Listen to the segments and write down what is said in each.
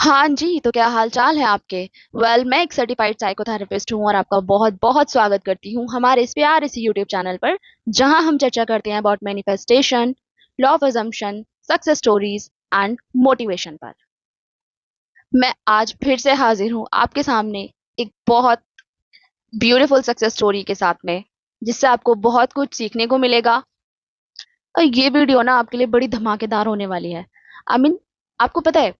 हाँ जी, तो क्या हाल चाल है आपके? मैं एक सर्टिफाइड साइकोथेरेपिस्ट हूँ और आपका बहुत बहुत स्वागत करती हूँ हमारे इस प्यारे से यूट्यूब चैनल पर, जहाँ हम चर्चा करते हैं about manifestation, law of assumption, success stories and motivation पर। मैं आज फिर से हाजिर हूँ आपके सामने एक बहुत ब्यूटीफुल सक्सेस स्टोरी के साथ में, जिससे आपको बहुत कुछ सीखने को मिलेगा। और ये वीडियो ना आपके लिए बड़ी धमाकेदार होने वाली है। आई मीन, आपको पता है,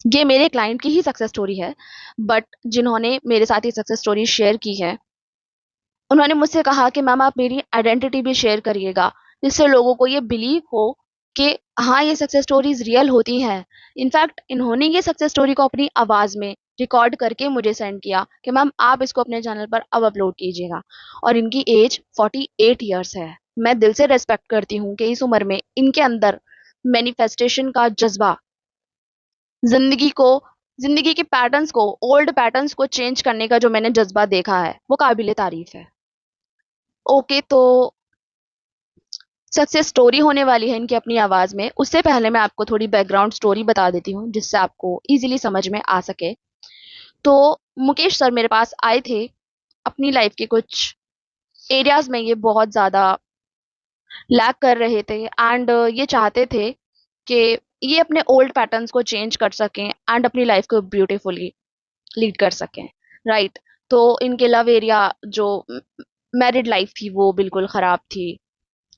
ये मेरे क्लाइंट की ही सक्सेस स्टोरी है, बट जिन्होंने मेरे साथ ये सक्सेस स्टोरी शेयर की है, उन्होंने मुझसे कहा कि मैम आप मेरी आइडेंटिटी भी शेयर करिएगा, जिससे लोगों को ये बिलीव हो कि हाँ, ये सक्सेस स्टोरीज रियल होती हैं। इनफैक्ट इन्होंने ये सक्सेस स्टोरी को अपनी आवाज़ में रिकॉर्ड करके मुझे सेंड किया कि मैम आप इसको अपने चैनल पर अब अपलोड कीजिएगा। और इनकी एज 48 ईयर्स है। मैं दिल से रेस्पेक्ट करती हूँ कि इस उम्र में इनके अंदर मैनिफेस्टेशन का जज्बा, जिंदगी को, जिंदगी के पैटर्न्स को, ओल्ड पैटर्न्स को चेंज करने का जो मैंने जज्बा देखा है, वो काबिले तारीफ है। ओके, तो सक्सेस स्टोरी होने वाली है इनकी अपनी आवाज में। उससे पहले मैं आपको थोड़ी बैकग्राउंड स्टोरी बता देती हूँ, जिससे आपको इजीली समझ में आ सके। तो मुकेश सर मेरे पास आए थे अपनी लाइफ के कुछ एरियाज में, ये बहुत ज्यादा लैक कर रहे थे एंड ये चाहते थे कि ये अपने ओल्ड पैटर्न्स को चेंज कर सकें एंड अपनी लाइफ को ब्यूटीफुली लीड कर सकें। राइट। तो इनके लव एरिया, जो मैरिड लाइफ थी, वो बिल्कुल खराब थी।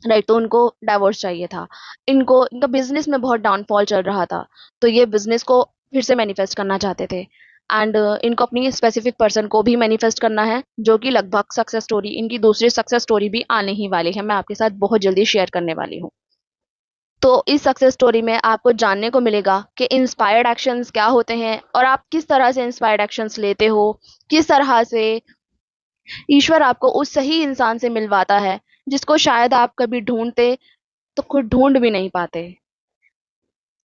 राइट। तो उनको डाइवोर्स चाहिए था। इनका बिजनेस में बहुत डाउनफॉल चल रहा था। तो ये बिजनेस को फिर से मैनिफेस्ट करना चाहते थे एंड इनको अपनी स्पेसिफिक पर्सन को भी मैनिफेस्ट करना है, जो कि लगभग सक्सेस स्टोरी, इनकी दूसरी सक्सेस स्टोरी भी आने ही वाली है। मैं आपके साथ बहुत जल्दी शेयर करने वाली हूँ। तो इस सक्सेस स्टोरी में आपको जानने को मिलेगा कि इंस्पायर्ड एक्शंस क्या होते हैं और आप किस तरह से इंस्पायर्ड एक्शंस लेते हो, किस तरह से ईश्वर आपको उस सही इंसान से मिलवाता है, जिसको शायद आप कभी ढूंढते तो खुद ढूंढ भी नहीं पाते।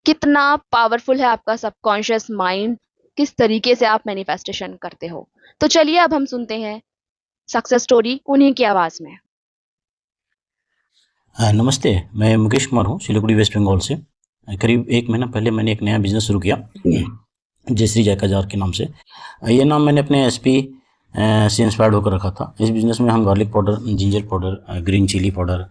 कितना पावरफुल है आपका सबकॉन्शियस माइंड, किस तरीके से आप मैनिफेस्टेशन करते हो। तो चलिए अब हम सुनते हैं सक्सेस स्टोरी उन्हीं की आवाज में। नमस्ते। मैं मुकेश कुमार हूँ, सिलीगुड़ी वेस्ट बंगाल से। करीब 1 महीना पहले मैंने एक नया बिज़नेस शुरू किया, जयश्री जैका जार के नाम से। ये नाम मैंने अपने एसपी से इंस्पायर्ड होकर रखा था। इस बिज़नेस में हम garlic powder, ginger powder, green chili powder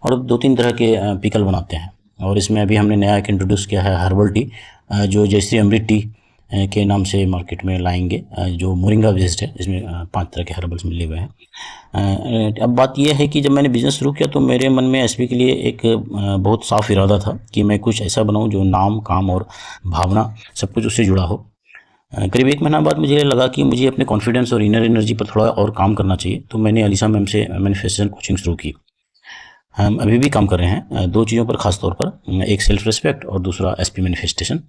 और 2-3 तरह के पिकल बनाते हैं। और इसमें अभी हमने नया एक इंट्रोड्यूस किया है हर्बल टी, जो जयश्री अमृत टी के नाम से मार्केट में लाएंगे, जो मोरिंगा बेस्ड है। इसमें 5 तरह के हर्बल्स मिले हुए हैं। अब बात यह है कि जब मैंने बिज़नेस शुरू किया तो मेरे मन में एसपी के लिए एक बहुत साफ इरादा था कि मैं कुछ ऐसा बनाऊं जो नाम, काम और भावना सब कुछ उससे जुड़ा हो। करीब 1 महीना बाद मुझे लगा कि मुझे अपने कॉन्फिडेंस और इनर एनर्जी पर थोड़ा और काम करना चाहिए। तो मैंने अलीसा मैम से मैनिफेस्टेशन कोचिंग शुरू की। हम अभी भी काम कर रहे हैं 2 चीज़ों पर खास तौर पर, एक सेल्फ रिस्पेक्ट और दूसरा एसपी मैनिफेस्टेशन।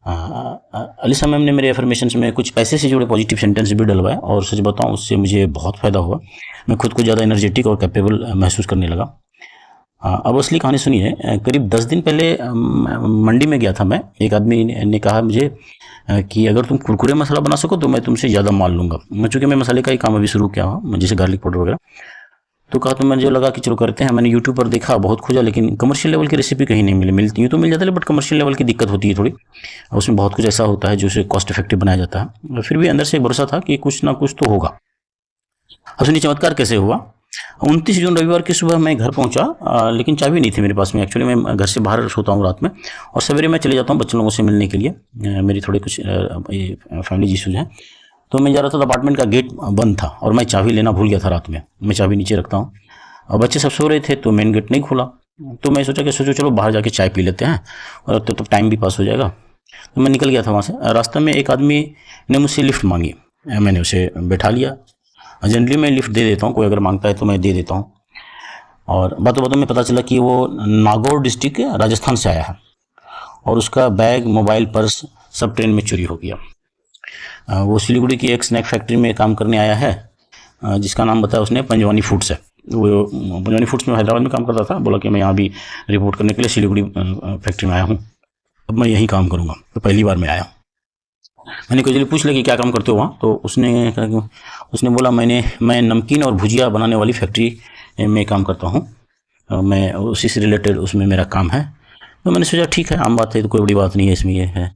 अलीसा मैम ने मेरे एफर्मेशंस में कुछ पैसे से जुड़े पॉजिटिव सेंटेंस भी डलवाए और सच बताऊं उससे मुझे बहुत फ़ायदा हुआ। मैं खुद को ज़्यादा एनर्जेटिक और कैपेबल महसूस करने लगा। अब असली कहानी सुनिए। करीब 10 दिन पहले मंडी में गया था मैं। एक आदमी ने कहा मुझे कि अगर तुम कुरकुरे मसाला बना सको तो मैं तुमसे ज़्यादा माल लूँगा। मैं चूँकि मैं मसाले का ही काम अभी शुरू किया हूँ, जैसे गार्लिक पाउडर वगैरह। तो कहा, तो मुझे लगा कि चलो करते हैं। मैंने यूट्यूब पर देखा, बहुत खोजा, लेकिन कमर्शियल लेवल की रेसिपी कहीं नहीं मिली। मिलती यूँ तो मिल जाता है, बट कमर्शियल लेवल की दिक्कत होती है थोड़ी। उसमें बहुत कुछ ऐसा होता है जो उसे कॉस्ट इफेक्टिव बनाया जाता है। फिर भी अंदर से एक भरोसा था कि कुछ ना कुछ तो होगा। अब सुनिए चमत्कार कैसे हुआ। 29 जून रविवार की सुबह मैं घर पहुंचा, लेकिन चाबी नहीं थी मेरे पास में। एक्चुअली मैं घर से बाहर सोता हूँ रात में, और सवेरे मैं चले जाता हूँ बच्चों लोगों से मिलने के लिए। मेरी थोड़े कुछ फैमिली इशूज़ हैं। तो मैं जा रहा था तो अपार्टमेंट का गेट बंद था और मैं चाबी लेना भूल गया था रात में। मैं चाबी नीचे रखता हूँ और बच्चे सब सो रहे थे, तो मेन गेट नहीं खुला। तो मैं सोचा कि चलो बाहर जाके चाय पी लेते हैं और तो टाइम भी पास हो जाएगा। तो मैं निकल गया था वहाँ से। रास्ते में एक आदमी ने मुझसे लिफ्ट मांगी। मैंने उसे बैठा लिया। जनरली मैं लिफ्ट दे देता हूँ, कोई अगर मांगता है तो मैं दे देता हूँ। और बातों बातों में पता चला कि वो नागौर डिस्ट्रिक्ट राजस्थान से आया है और उसका बैग, मोबाइल, पर्स सब ट्रेन में चोरी हो गया। वो सिलीगुड़ी की एक स्नैक फैक्ट्री में काम करने आया है, जिसका नाम बताया उसने पंजवानी फूड्स है। वो पंजवानी फूड्स में हैदराबाद में काम करता था। बोला कि मैं यहाँ भी रिपोर्ट करने के लिए सिलीगुड़ी फैक्ट्री में आया हूँ, अब मैं यहीं काम करूँगा। तो पहली बार मैं आया। मैंने कोई पूछ लिया कि क्या काम करते हो वहाँ। तो उसने बोला मैं नमकीन और भुजिया बनाने वाली फैक्ट्री में काम करता हूँ। मैं उसी से रिलेटेड उसमें मेरा काम है। तो मैंने सोचा ठीक है, आम बात है, तो कोई बड़ी बात नहीं है इसमें, ये है।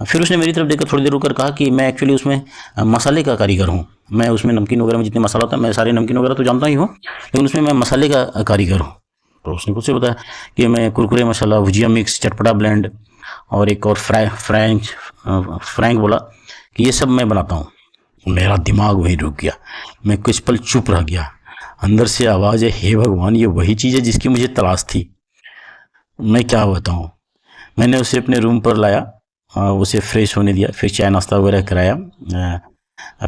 फिर उसने मेरी तरफ देखकर थोड़ी देर रुककर कहा कि मैं एक्चुअली उसमें मसाले का कारीगर हूँ। मैं उसमें नमकीन वगैरह में जितने मसाला होता है, मैं सारे नमकीन वगैरह तो जानता ही हूँ, लेकिन उसमें मैं मसाले का कारीगर हूँ। तो उसने मुझसे बताया कि मैं कुरकुरे मसाला, भुजिया मिक्स, चटपटा ब्लेंड और एक और फ्रैंक बोला कि ये सब मैं बनाता हूँ। मेरा दिमाग वहीं रुक गया। मैं कुछ पल चुप रह गया। अंदर से आवाज़ है, हे भगवान, ये वही चीज़ है जिसकी मुझे तलाश थी। मैं क्या बताऊँ। मैंने उसे अपने रूम पर लाया, उसे फ्रेश होने दिया, फिर चाय नाश्ता वगैरह कराया।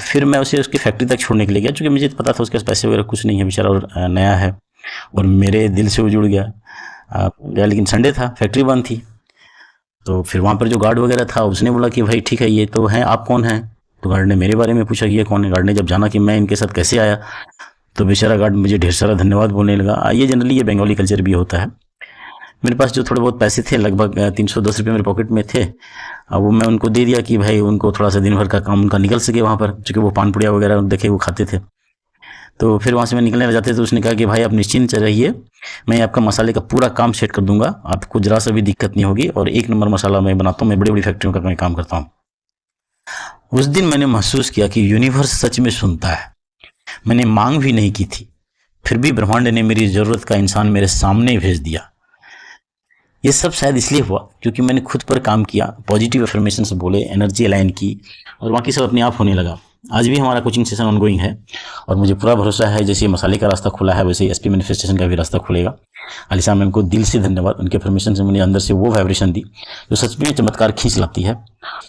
फिर मैं उसे उसकी फैक्ट्री तक छोड़ने के लिए गया, क्योंकि मुझे पता था उसके पास पैसे वगैरह कुछ नहीं है बेचारा, और नया है, और मेरे दिल से वो जुड़ गया। गया, लेकिन संडे था, फैक्ट्री बंद थी। तो फिर वहाँ पर जो गार्ड वगैरह था उसने बोला कि भाई ठीक है, ये तो हैं, आप कौन हैं। तो गार्ड ने मेरे बारे में पूछा कि ये कौन है। गार्ड ने जब जाना कि मैं इनके साथ कैसे आया, तो बेचारा गार्ड मुझे ढेर सारा धन्यवाद बोलने लगा। ये जनरली ये बंगाली कल्चर भी होता है। मेरे पास जो थोड़े बहुत पैसे थे, लगभग 310 रुपये मेरे पॉकेट में थे। अब वो मैं उनको दे दिया कि भाई उनको थोड़ा सा दिन भर का काम उनका निकल सके वहाँ पर, क्योंकि वो पान पुड़िया वगैरह देखे वो खाते थे। तो फिर वहाँ से मैं निकलने लग जाते, तो उसने कहा कि भाई आप निश्चिंत रहिए, मैं आपका मसाले का पूरा काम सेट कर दूंगा, आपको जरा सा भी दिक्कत नहीं होगी, और एक नंबर मसाला मैं बनाता हूँ, मैं बड़ी बड़ी फैक्ट्रियों का मैं काम करता हूँ। उस दिन मैंने महसूस किया कि यूनिवर्स सच में सुनता है। मैंने मांग भी नहीं की थी, फिर भी ब्रह्मांड ने मेरी जरूरत का इंसान मेरे सामने भेज दिया। ये सब शायद इसलिए हुआ क्योंकि मैंने खुद पर काम किया, पॉजिटिव अफर्मेशन बोले, एनर्जी अलाइन की, और बाकी सब अपने आप होने लगा। आज भी हमारा कोचिंग सेशन ऑनगोइंग है, और मुझे पूरा भरोसा है जैसे मसाले का रास्ता खुला है, वैसे ही एसपी मैनिफेस्टेशन का भी रास्ता खुलेगा। अलीसा मैम को दिल से धन्यवाद, उनके परमिशन से मुझे अंदर से वो वाइब्रेशन दी जो सच में चमत्कार खींच लाती है।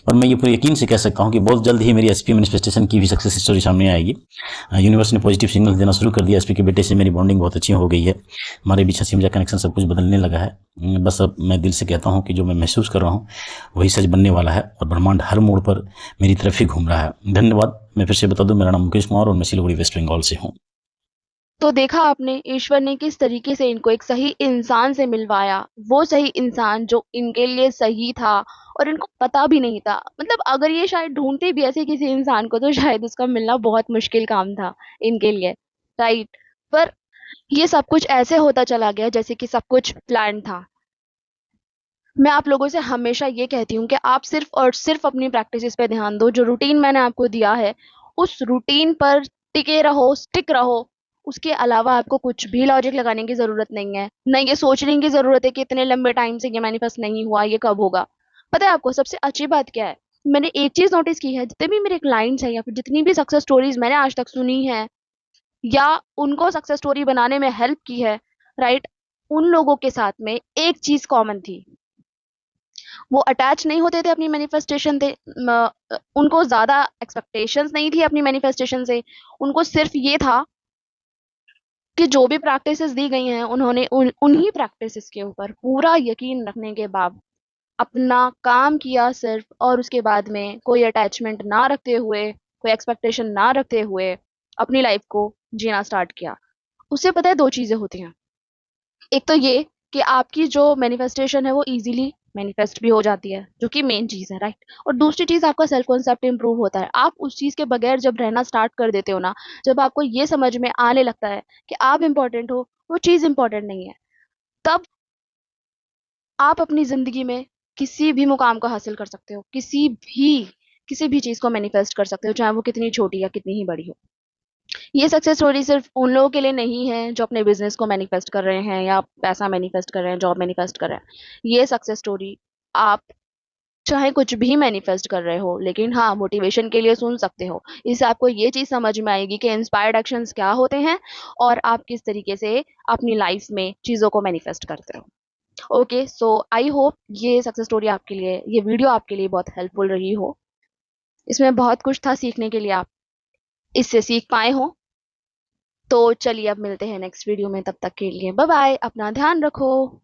और मैं ये पूरे यकीन से कह सकता हूँ कि बहुत जल्द ही मेरी एसपी मैनिफेस्टेशन की भी सक्सेस स्टोरी सामने आएगी। यूनिवर्स ने पॉजिटिव सिग्नल देना शुरू कर दिया। एसपी के बेटे से मेरी बॉन्डिंग बहुत अच्छी हो गई है, हमारे बीच हंसी मजाक कनेक्शन सब कुछ बदलने लगा है। बस अब मैं दिल से कहता हूँ कि जो मैं महसूस कर रहा हूँ वही सच बनने वाला है, और ब्रह्मांड हर मोड़ पर मेरी तरफ ही घूम रहा है। धन्यवाद। मैं फिर से बता दूं, मेरा नाम मुकेश कुमार और मैं सिलीगुड़ी वेस्ट बंगाल से हूँ। तो देखा आपने ईश्वर ने किस तरीके से इनको एक सही इंसान से मिलवाया, वो सही इंसान जो इनके लिए सही था और इनको पता भी नहीं था। मतलब अगर ये शायद ढूंढते भी ऐसे किसी इंसान को तो शायद उसका मिलना बहुत मुश्किल काम था इनके लिए, राइट। पर ये सब कुछ ऐसे होता चला गया जैसे कि सब कुछ प्लान था। मैं आप लोगों से हमेशा ये कहती हूँ कि आप सिर्फ और सिर्फ अपनी प्रैक्टिसेस पे ध्यान दो। जो रूटीन मैंने आपको दिया है उस रूटीन पर टिके रहो, स्टिक रहो। उसके अलावा आपको कुछ भी लॉजिक लगाने की जरूरत नहीं है, न ये सोचने की जरूरत है कि इतने लंबे टाइम से ये मैनिफेस्ट नहीं हुआ, ये कब होगा। पता है आपको सबसे अच्छी बात क्या है? मैंने एक चीज नोटिस की है, जितने भी मेरे क्लाइंट्स हैं या फिर जितनी भी सक्सेस स्टोरीज मैंने आज तक सुनी है या उनको सक्सेस स्टोरी बनाने में हेल्प की है, राइट, उन लोगों के साथ में एक चीज कॉमन थी। वो अटैच नहीं होते थे अपनी मैनिफेस्टेशन से। उनको ज्यादा एक्सपेक्टेशंस नहीं थी अपनी मैनिफेस्टेशन से। उनको सिर्फ ये था कि जो भी प्रैक्टिसेस दी गई हैं उन्होंने उन्हीं प्रैक्टिसेस के ऊपर पूरा यकीन रखने के बाद अपना काम किया सिर्फ, और उसके बाद में कोई अटैचमेंट ना रखते हुए, कोई एक्सपेक्टेशन ना रखते हुए अपनी लाइफ को जीना स्टार्ट किया। उससे पता है दो चीजें होती हैं। एक तो ये कि आपकी जो मैनिफेस्टेशन है वो इजीली मैनिफेस्ट भी हो जाती है, जो कि मेन चीज है, राइट। और दूसरी चीज आपका सेल्फ कॉन्सेप्ट इंप्रूव होता है। आप उस चीज के बगैर जब रहना स्टार्ट कर देते हो ना, जब आपको ये समझ में आने लगता है कि आप इंपॉर्टेंट हो, वो चीज इंपॉर्टेंट नहीं है, तब आप अपनी जिंदगी में किसी भी मुकाम को हासिल कर सकते हो, किसी भी चीज को मैनिफेस्ट कर सकते हो, चाहे वो कितनी छोटी या कितनी ही बड़ी हो। ये सक्सेस स्टोरी सिर्फ उन लोगों के लिए नहीं है जो अपने बिजनेस को मैनिफेस्ट कर रहे हैं या पैसा मैनिफेस्ट कर रहे हैं, जॉब मैनिफेस्ट कर रहे हैं। ये सक्सेस स्टोरी आप चाहे कुछ भी मैनिफेस्ट कर रहे हो, लेकिन हाँ, मोटिवेशन के लिए सुन सकते हो। इससे आपको ये चीज समझ में आएगी कि इंस्पायर्ड एक्शंस क्या होते हैं और आप किस तरीके से अपनी लाइफ में चीजों को मैनिफेस्ट करते हो। ओके, सो आई होप ये सक्सेस स्टोरी आपके लिए, ये वीडियो आपके लिए बहुत हेल्पफुल रही हो। इसमें बहुत कुछ था सीखने के लिए, आप इससे सीख पाए हो। तो चलिए अब मिलते हैं नेक्स्ट वीडियो में, तब तक के लिए बाय बाय, अपना ध्यान रखो।